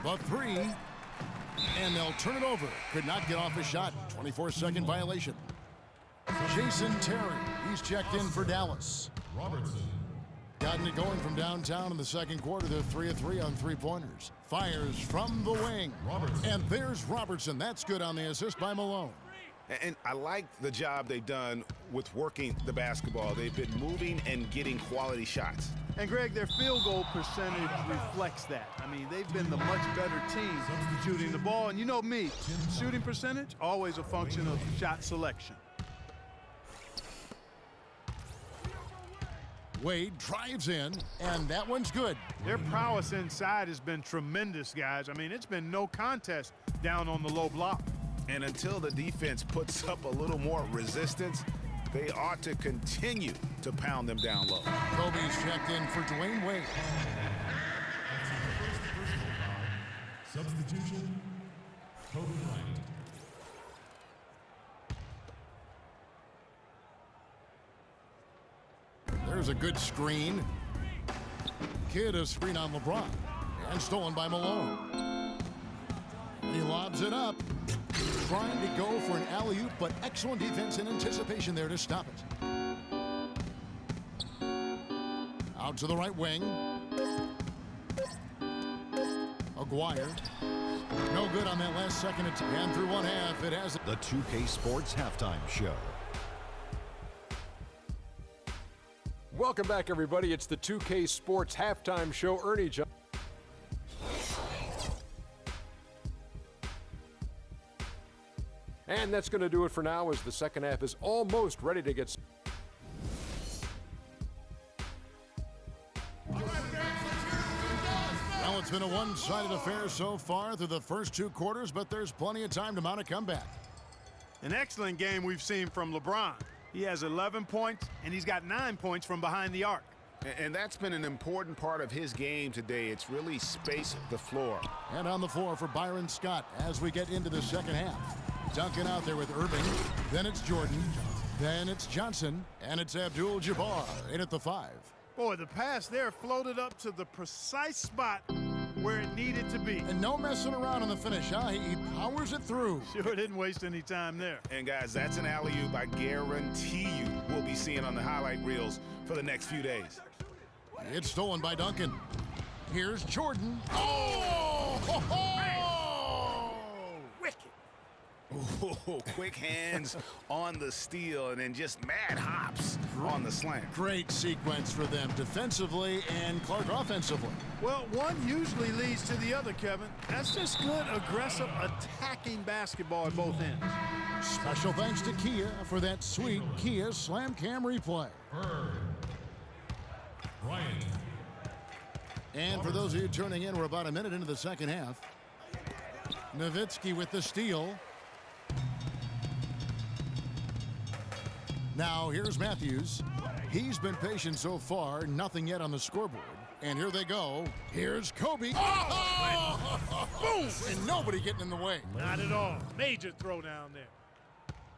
The three. And they'll turn it over. Could not get off a shot. 24-second violation. Jason Terry. He's checked in for Dallas. Robertson. Gotten it going from downtown in the second quarter. They're 3 of 3 on three-pointers. Fires from the wing. Robertson. And there's Robertson. That's good on the assist by Malone. And I like the job they've done with working the basketball. They've been moving and getting quality shots. And, Greg, their field goal percentage reflects that. I mean, they've been the much better team shooting the ball. And you know me, shooting percentage, always a function of shot selection. Wade drives in, and that one's good. Their prowess inside has been tremendous, guys. I mean, it's been no contest down on the low block. And until the defense puts up a little more resistance, they ought to continue to pound them down low. Kobe's checked in for Dwayne Wade. Substitution, Kobe Bryant. There's a good screen. Kidd a screen on LeBron. And stolen by Malone. He lobs it up. Trying to go for an alley-oop, but excellent defense and anticipation there to stop it. Out to the right wing. Aguirre. No good on that last second attempt. And through one half, it has The 2K Sports Halftime Show. Welcome back, everybody. It's the 2K Sports Halftime Show. Ernie Johnson. And that's going to do it for now as the second half is almost ready to get started. Well, it's been a one-sided affair so far through the first two quarters, but there's plenty of time to mount a comeback. An excellent game we've seen from LeBron. He has 11 points, and he's got 9 points from behind the arc. And that's been an important part of his game today. It's really spaced the floor. And on the floor for Byron Scott as we get into the second half. Duncan out there with Irving. Then it's Jordan. Then it's Johnson. And it's Abdul-Jabbar in at the 5. Boy, the pass there floated up to the precise spot where it needed to be. And no messing around on the finish, huh? He powers it through. Sure didn't waste any time there. And, guys, that's an alley-oop I guarantee you we'll be seeing on the highlight reels for the next few days. It's stolen by Duncan. Here's Jordan. Oh! Ho, ho! Wicked. Ooh, quick hands on the steal and then just mad hops on the slant. Great sequence for them defensively and Clark offensively. Well, one usually leads to the other, Kevin. That's just good, aggressive, attacking basketball at both ends. Special thanks to Kia for that sweet Kia Slam Cam replay. Bird. Bryant. And for those of you tuning in, we're about a minute into the second half. Nowitzki with the steal. Now here's Matthews. He's been patient so far, nothing yet on the scoreboard. And here they go. Here's Kobe. Oh! Boom! And nobody getting in the way. Not at all. Major throwdown there.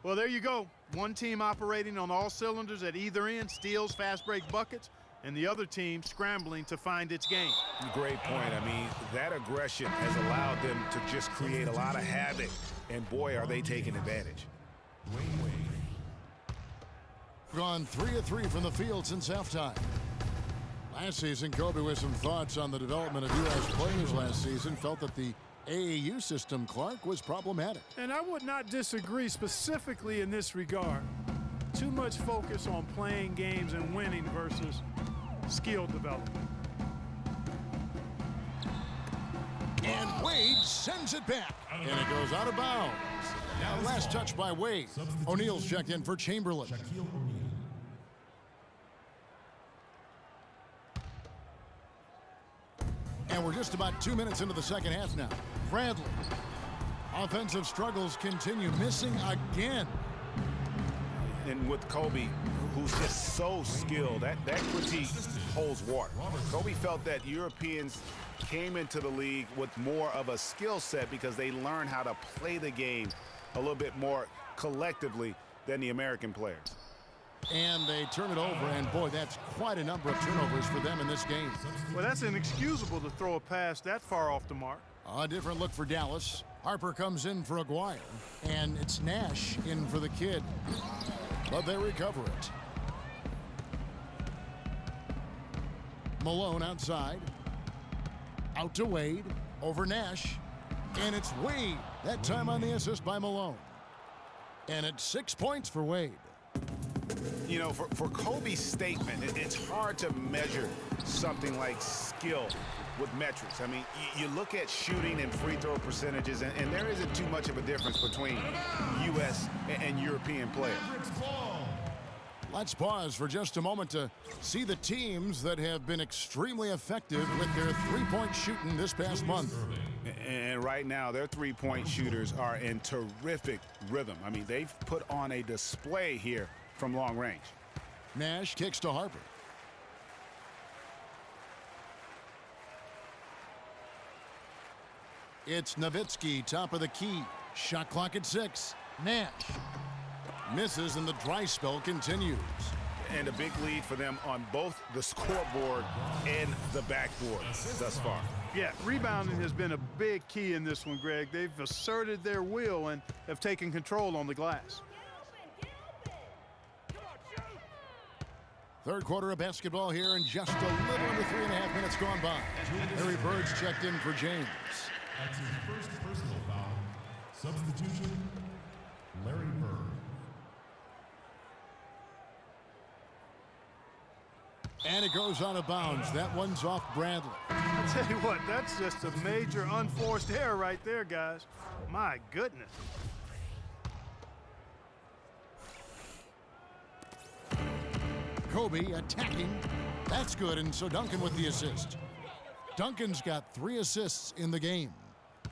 Well, there you go. One team operating on all cylinders at either end, steals, fast break buckets, and the other team scrambling to find its game. Great point. I mean, that aggression has allowed them to just create a lot of havoc. And boy, are they taking advantage. Gone 3 of 3 from the field since halftime. Last season, Kobe with some thoughts on the development of U.S. players last season. Felt that the AAU system, Clark, was problematic. And I would not disagree specifically in this regard. Too much focus on playing games and winning versus skill development. And Wade sends it back. And it goes out of bounds. Now last touch by Wade. O'Neal's checked in for Chamberlain. Shaquille O'Neal. And we're just about 2 minutes into the second half now. Bradley. Offensive struggles continue. Missing again. And with Kobe, who's just so skilled, that critique holds water. Kobe felt that Europeans came into the league with more of a skill set because they learned how to play the game a little bit more collectively than the American players. And they turn it over, and boy, that's quite a number of turnovers for them in this game. Well, that's inexcusable to throw a pass that far off the mark. A different look for Dallas. Harper comes in for Aguirre, and it's Nash in for the kid. But they recover it. Malone outside. Out to Wade. Over Nash. And it's Wade. That time on the assist by Malone. And it's 6 points for Wade. You know, for Kobe's statement, it's hard to measure something like skill with metrics. I mean, you look at shooting and free throw percentages, and there isn't too much of a difference between U.S. and European players. Let's pause for just a moment to see the teams that have been extremely effective with their three-point shooting this past month. And right now, their three-point shooters are in terrific rhythm. I mean, they've put on a display here from long range. Nash kicks to Harper. It's Nowitzki, top of the key. Shot clock at 6. Nash misses, and the dry spell continues. And a big lead for them on both the scoreboard and the backboard thus far. Yeah, rebounding has been a big key in this one, Greg. They've asserted their will and have taken control on the glass. Third quarter of basketball here, and just a little under 3.5 minutes gone by. Harry Bird's checked in for James. That's his first personal foul. Substitution, Larry Bird. And it goes out of bounds. That one's off Bradley. I tell you what, that's just a major unforced error right there, guys. My goodness. Kobe attacking. That's good, and so Duncan with the assist. Duncan's got 3 assists in the game.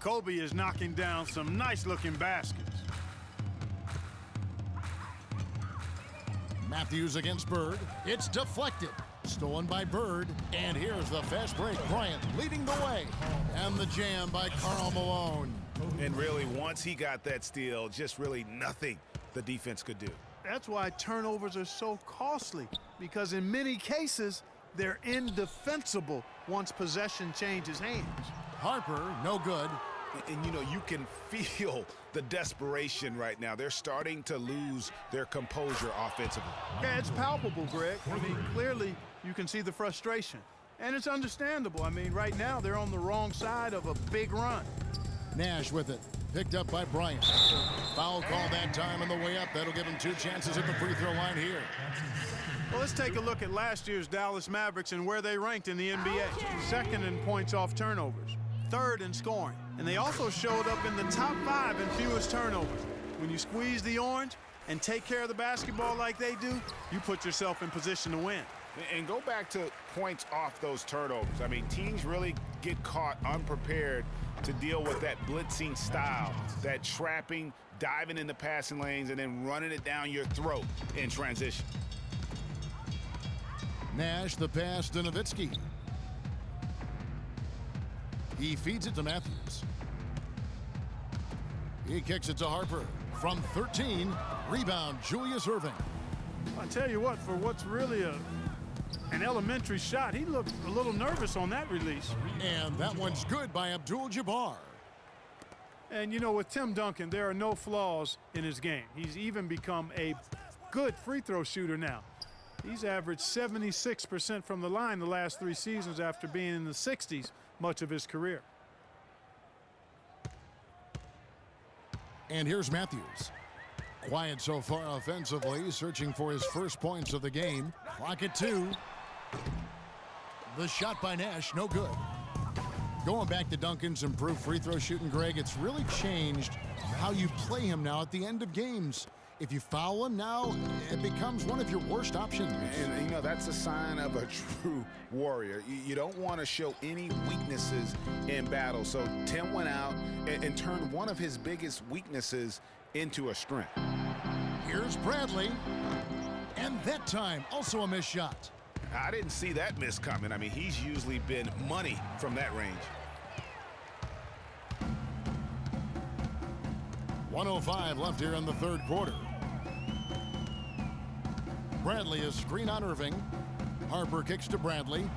Kobe is knocking down some nice-looking baskets. Matthews against Bird. It's deflected. Stolen by Bird. And here's the fast break. Bryant leading the way. And the jam by Karl Malone. And really, once he got that steal, just really nothing the defense could do. That's why turnovers are so costly, because in many cases, they're indefensible once possession changes hands. Harper, no good. And, you know, you can feel the desperation right now. They're starting to lose their composure offensively. Yeah, it's palpable, Greg. I mean, clearly you can see the frustration. And it's understandable. I mean, right now they're on the wrong side of a big run. Nash with it. Picked up by Bryant. Foul call that time on the way up. That'll give him 2 chances at the free throw line here. Well, let's take a look at last year's Dallas Mavericks and where they ranked in the NBA. Second in points off turnovers. Third in scoring. And they also showed up in the top 5 in fewest turnovers. When you squeeze the orange and take care of the basketball like they do, you put yourself in position to win. And go back to points off those turnovers. I mean, teams really get caught unprepared to deal with that blitzing style, that trapping, diving in the passing lanes, and then running it down your throat in transition. Nash, the pass to Nowitzki. He feeds it to Matthews. He kicks it to Harper. From 13, rebound, Julius Erving. I tell you what, for what's really an elementary shot, he looked a little nervous on that release. And that one's good by Abdul-Jabbar. And, you know, with Tim Duncan, there are no flaws in his game. He's even become a good free throw shooter now. He's averaged 76% from the line the last 3 seasons after being in the 60s much of his career. And here's Matthews. Quiet so far offensively, searching for his first points of the game. Clock at 2. The shot by Nash, no good. Going back to Duncan's improved free throw shooting, Greg, it's really changed how you play him now at the end of games. If you foul him now, it becomes one of your worst options. And, you know, that's a sign of a true warrior. You don't want to show any weaknesses in battle. So Tim went out and turned one of his biggest weaknesses into a strength. Here's Bradley. And that time, also a missed shot. I didn't see that miss coming. I mean, he's usually been money from that range. 1:05 left here in the third quarter. Bradley is screen on Irving. Harper kicks to Bradley.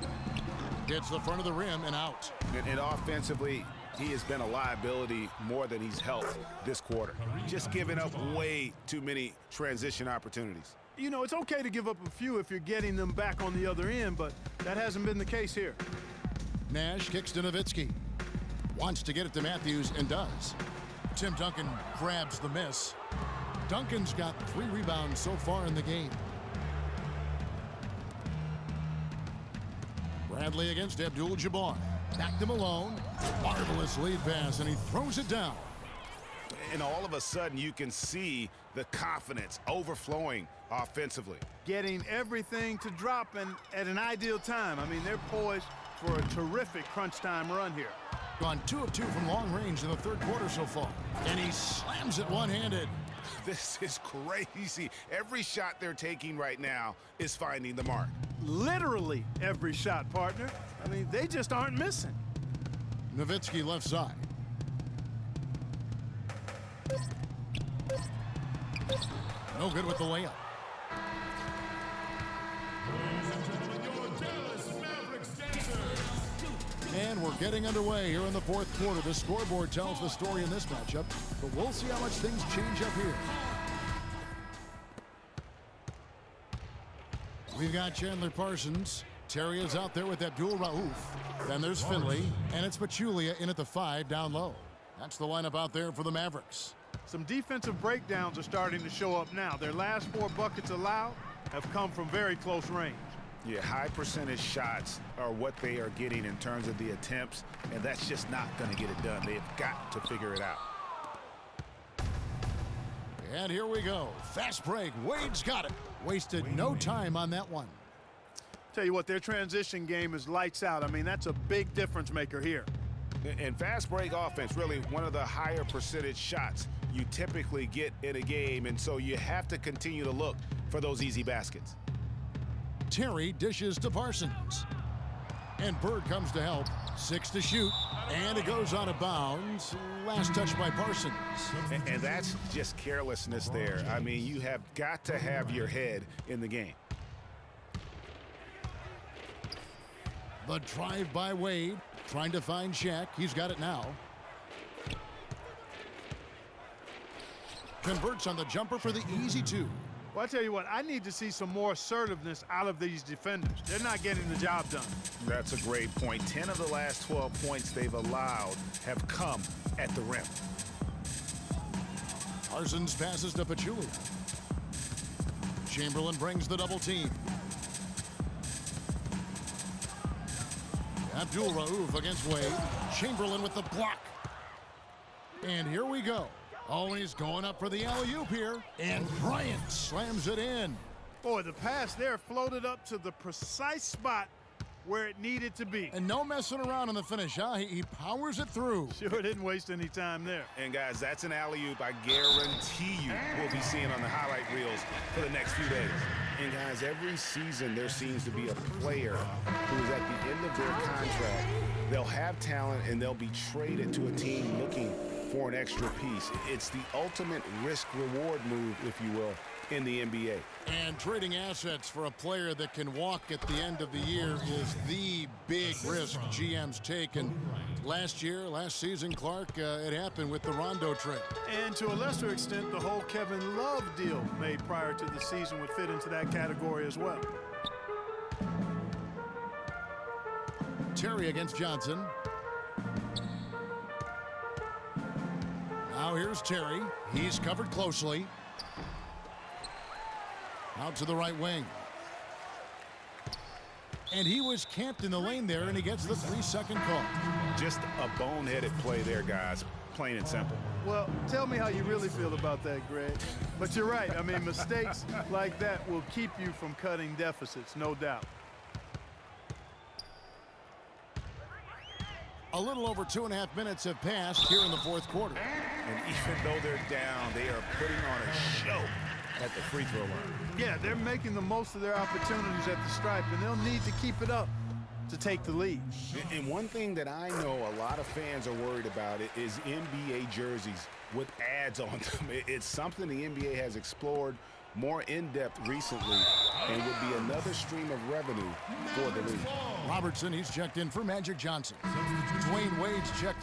Hits the front of the rim and out. And offensively, He has been a liability more than he's helped this quarter. Just giving up way too many transition opportunities. You know, it's okay to give up a few if you're getting them back on the other end, but that hasn't been the case here. Nash kicks to Nowitzki. Wants to get it to Matthews and does. Tim Duncan grabs the miss. Duncan's got 3 rebounds so far in the game. Bradley against Abdul-Jabbar. Back to Malone. Marvelous lead pass, and he throws it down. And all of a sudden, you can see the confidence overflowing offensively. Getting everything to drop and at an ideal time. I mean, they're poised for a terrific crunch time run here. Gone 2 of 2 from long range in the third quarter so far. And he slams it one-handed. This is crazy. Every shot they're taking right now is finding the mark. Literally every shot, partner. I mean, they just aren't missing. Nowitzki left side. No good with the layup. And we're getting underway here in the fourth quarter. The scoreboard tells the story in this matchup, but we'll see how much things change up here. We've got Chandler Parsons. Terry is out there with Abdul Rauf. Then there's Finley, and it's Pachulia in at the 5 down low. That's the lineup out there for the Mavericks. Some defensive breakdowns are starting to show up now. Their last 4 buckets allowed have come from very close range. Yeah, high percentage shots are what they are getting in terms of the attempts, and that's just not going to get it done. They've got to figure it out. And here we go. Fast break. Wade's got it. Wasted no time on that one. Tell you what, their transition game is lights out. I mean, that's a big difference maker here. And fast break offense, really one of the higher percentage shots you typically get in a game, and so you have to continue to look for those easy baskets. Terry dishes to Parsons. And Bird comes to help. 6 to shoot. And it goes out of bounds. Last touch by Parsons. And that's just carelessness there. I mean, you have got to have your head in the game. The drive by Wade. Trying to find Shaq. He's got it now. Converts on the jumper for the easy 2. Well, I tell you what, I need to see some more assertiveness out of these defenders. They're not getting the job done. That's a great point. 10 of the last 12 points they've allowed have come at the rim. Parsons passes to Pachulia. Chamberlain brings the double team. Abdul Rauf against Wade. Chamberlain with the block. And here we go. Oh, he's going up for the alley-oop here. And Bryant slams it in. Boy, the pass there floated up to the precise spot where it needed to be. And no messing around in the finish, huh? He powers it through. Sure didn't waste any time there. And guys, that's an alley-oop I guarantee you we'll be seeing on the highlight reels for the next few days. And guys, every season there seems to be a player who is at the end of their contract. They'll have talent and they'll be traded to a team looking for an extra piece. It's the ultimate risk-reward move, if you will, in the NBA. And trading assets for a player that can walk at the end of the year is the big risk GMs take. And last season, Clark, it happened with the Rondo trade. And to a lesser extent, the whole Kevin Love deal made prior to the season would fit into that category as well. Terry against Johnson. Now here's Terry. He's covered closely. Out to the right wing. And he was camped in the lane there, and he gets the 3-second call. Just a boneheaded play there, guys. Plain and simple. Well, tell me how you really feel about that, Greg. But you're right. I mean, mistakes like that will keep you from cutting deficits, no doubt. A little over 2.5 minutes have passed here in the fourth quarter. And even though they're down, they are putting on a show at the free throw line. Yeah, they're making the most of their opportunities at the stripe, and they'll need to keep it up to take the lead. And one thing that I know a lot of fans are worried about is NBA jerseys with ads on them. It's something the NBA has explored more in-depth recently and would be another stream of revenue for the league. Robertson, he's checked in for Magic Johnson. Dwayne Wade's checked in.